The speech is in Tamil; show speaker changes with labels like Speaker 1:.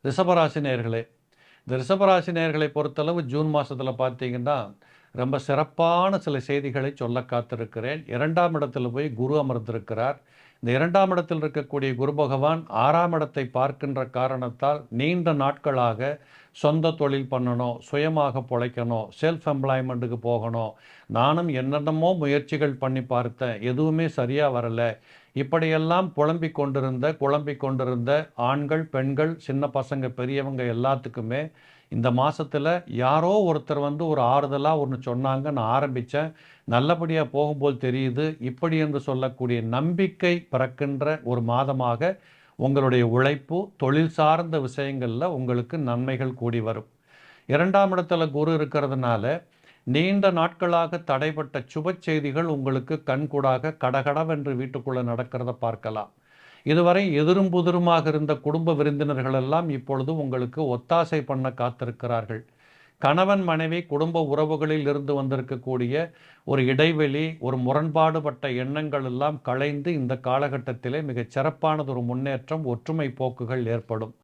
Speaker 1: ரிஷபராசி நேயர்களே, இந்த ரிஷபராசி நேயர்களை பொறுத்தளவு ஜூன் மாதத்தில் பார்த்தீங்கன்னா ரொம்ப சிறப்பான சில செய்திகளை சொல்ல காத்திருக்கிறேன். 2ஆம் இடத்துல போய் குரு அமர்ந்திருக்கிறார். இந்த 2ஆம் இடத்தில் இருக்கக்கூடிய குரு பகவான் 6ஆம் இடத்தை பார்க்கின்ற காரணத்தால் நீண்ட நாட்களாக சொந்த தொழில் பண்ணணும், சுயமாக பொழைக்கணும், செல்ஃப் எம்ப்ளாய்மெண்ட்டுக்கு போகணும், நானும் என்னென்னமோ முயற்சிகள் பண்ணி பார்த்தேன், எதுவுமே சரியாக வரலை, இப்படியெல்லாம் குழம்பிக் கொண்டிருந்த ஆண்கள், பெண்கள், சின்ன பசங்க, பெரியவங்க எல்லாத்துக்குமே இந்த மாதத்தில் யாரோ ஒருத்தர் வந்து ஒரு ஆறுதலாக ஒன்று சொன்னாங்க, நான் ஆரம்பித்தேன், நல்லபடியாக போகும்போது தெரியுது, இப்படி என்று சொல்லக்கூடிய நம்பிக்கை பிறக்கின்ற ஒரு மாதமாக உங்களுடைய உழைப்பு, தொழில் சார்ந்த விஷயங்களில் உங்களுக்கு நன்மைகள் கூடி வரும். 2ஆம் இடத்துல குரு இருக்கிறதுனால நீண்ட நாட்களாக தடைப்பட்ட சுப செய்திகள் உங்களுக்கு கண்கூடாக கடகடவென்று வீட்டுக்குள்ளே நடக்கிறத பார்க்கலாம். இதுவரை எதிரும் புதிருமாக இருந்த குடும்ப விருந்தினர்கள் எல்லாம் இப்பொழுது உங்களுக்கு ஒத்தாசை பண்ண காத்திருக்கிறார்கள். கணவன் மனைவி குடும்ப உறவுகளில் இருந்து வந்திருக்கக்கூடிய ஒரு இடைவெளி, ஒரு முரண்பாடுபட்ட எண்ணங்கள் எல்லாம் களைந்து இந்த காலகட்டத்திலே மிகச் சிறப்பானது ஒரு முன்னேற்றம், ஒற்றுமை போக்குகள் ஏற்படும்.